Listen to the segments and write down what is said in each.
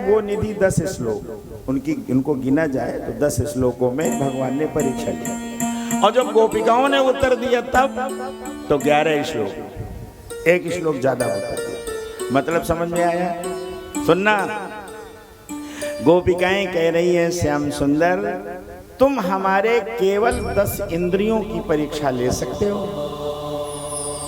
वो निधि 10 श्लोक, उनको गिना जाए तो 10 श्लोकों में भगवान ने परीक्षा लिया। और जब गोपिकाओं ने उत्तर दिया तब तो 11 श्लोक, 1 श्लोक ज्यादा उत्तर दिया। मतलब समझ में आया? सुनना, गोपिकाएं कह रही है श्याम सुंदर तुम हमारे केवल 10 इंद्रियों की परीक्षा ले सकते हो,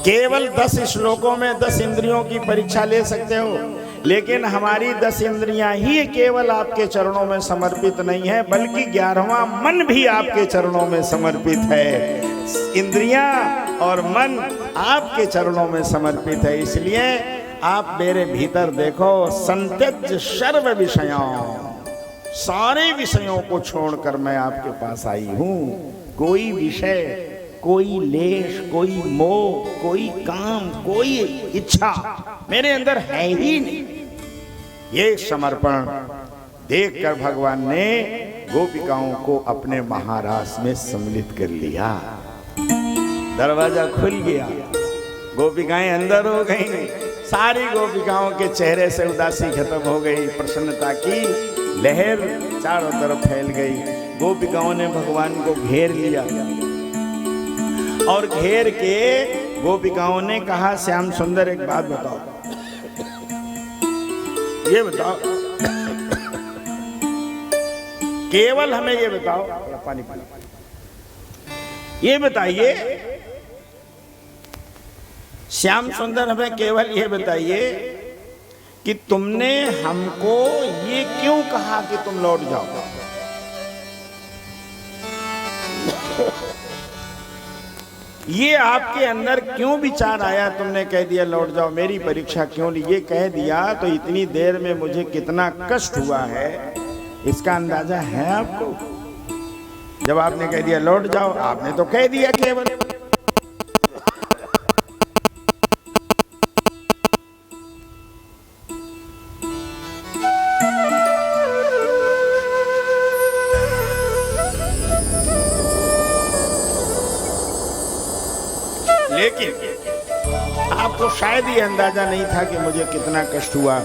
केवल 10 श्लोकों में 10 इंद्रियों की परीक्षा ले सकते हो, लेकिन हमारी 10 इंद्रियां ही केवल आपके चरणों में समर्पित नहीं है, बल्कि 11वां मन भी आपके चरणों में समर्पित है। इंद्रियां और मन आपके चरणों में समर्पित है, इसलिए आप मेरे भीतर देखो। संत्यज सर्व विषयों, सारे विषयों को छोड़कर मैं आपके पास आई हूं। कोई विषय, कोई लेश, कोई मोह, कोई काम, कोई इच्छा मेरे अंदर है ही नहीं। ये समर्पण देखकर भगवान ने गोपिकाओं को अपने महारास में सम्मिलित कर लिया। दरवाजा खुल गया, गोपिकाएं अंदर हो गई। सारी गोपिकाओं के चेहरे से उदासी खत्म हो गई, प्रसन्नता की लहर चारों तरफ फैल गई। गोपिकाओं ने भगवान को घेर लिया और घेर के गोपिकाओं ने कहा श्याम सुंदर एक बात बताओ, ये बताओ, केवल हमें ये बताओ, पानी पानी, ये बताइए श्याम सुंदर हमें केवल ये बताइए कि तुमने हमको ये क्यों कहा कि तुम लौट जाओ? ये आपके अंदर क्यों विचार आया, तुमने कह दिया लौट जाओ, मेरी परीक्षा क्यों ली? ये कह दिया तो इतनी देर में मुझे कितना कष्ट हुआ है, इसका अंदाजा है आपको? जब आपने कह दिया लौट जाओ, आपने तो कह दिया केवल। लेकिन आपको शायद ये अंदाजा नहीं था कि मुझे कितना कष्ट हुआ।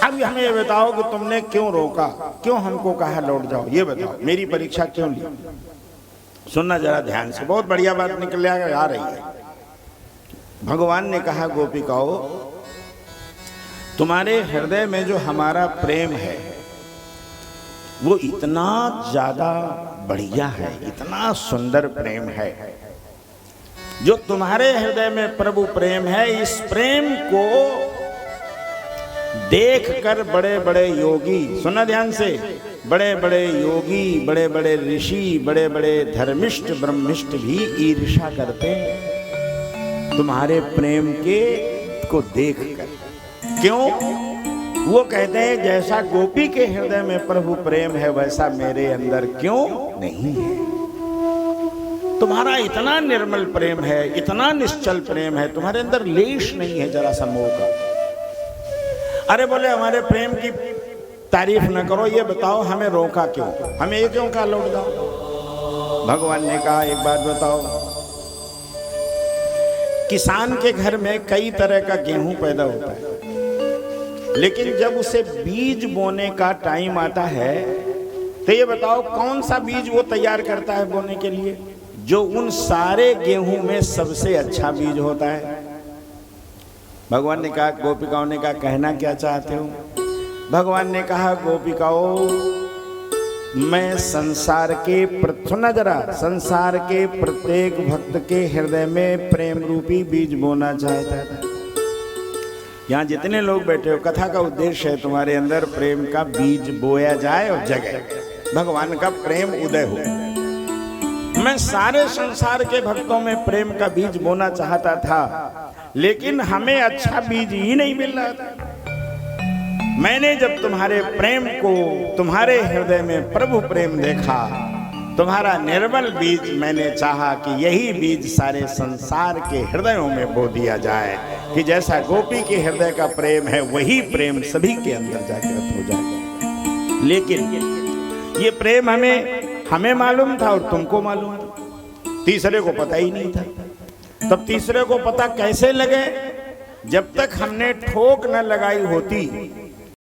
अब हमें ये बताओ कि तुमने क्यों रोका, क्यों हमको कहा लौट जाओ? ये बताओ, मेरी परीक्षा क्यों ली? सुनना जरा ध्यान से, बहुत बढ़िया बात निकल आ रही है। भगवान ने कहा गोपिकाओ, तुम्हारे हृदय में जो हमारा प्रेम है वो इतना ज्यादा बढ़िया है, इतना सुंदर प्रेम है। जो तुम्हारे हृदय में प्रभु प्रेम है, इस प्रेम को देखकर बड़े बड़े योगी, सुना ध्यान से, बड़े बड़े योगी, बड़े बड़े ऋषि, बड़े बड़े धर्मिष्ठ ब्रह्मिष्ठ भी ईर्ष्या करते हैं तुम्हारे प्रेम के को देखकर। क्यों? वो कहते हैं जैसा गोपी के हृदय में प्रभु प्रेम है वैसा मेरे अंदर क्यों नहीं है। तुम्हारा इतना निर्मल प्रेम है, इतना निश्चल प्रेम है, तुम्हारे अंदर लेश नहीं है जरा सा मोह का। अरे बोले हमारे प्रेम की तारीफ न करो, ये बताओ हमें रोका क्यों, हमें ये क्यों कहा लौट जाओ? भगवान ने कहा एक बात बताओ, किसान के घर में कई तरह का गेहूं पैदा होता है, लेकिन जब उसे बीज बोने का टाइम आता है तो ये बताओ कौन सा बीज वो तैयार करता है बोने के लिए, जो उन सारे गेहूं में सबसे अच्छा बीज होता है। भगवान ने कहा, गोपिकाओं ने कहा कहना क्या चाहते हो? भगवान ने कहा गोपिकाओं, मैं संसार के सुना जरा, संसार के प्रत्येक भक्त के हृदय में प्रेम रूपी बीज बोना चाहता था। यहाँ जितने लोग बैठे हो, कथा का उद्देश्य है तुम्हारे अंदर प्रेम का बीज बोया जाए और जगे, भगवान का प्रेम उदय हो। मैं सारे संसार के भक्तों में प्रेम का बीज बोना चाहता था, लेकिन हमें अच्छा बीज ही नहीं मिल रहा था। मैंने जब तुम्हारे प्रेम को, तुम्हारे हृदय में प्रभु प्रेम देखा, तुम्हारा निर्मल बीज, मैंने चाहा कि यही बीज सारे संसार के हृदयों में बो दिया जाए, कि जैसा गोपी के हृदय का प्रेम है वही प्रेम सभी के अंदर जागृत हो जाए। लेकिन ये प्रेम हमें मालूम था और तुमको मालूम था, तीसरे को पता ही नहीं था। तब तीसरे को पता कैसे लगे? जब तक हमने ठोक न लगाई होती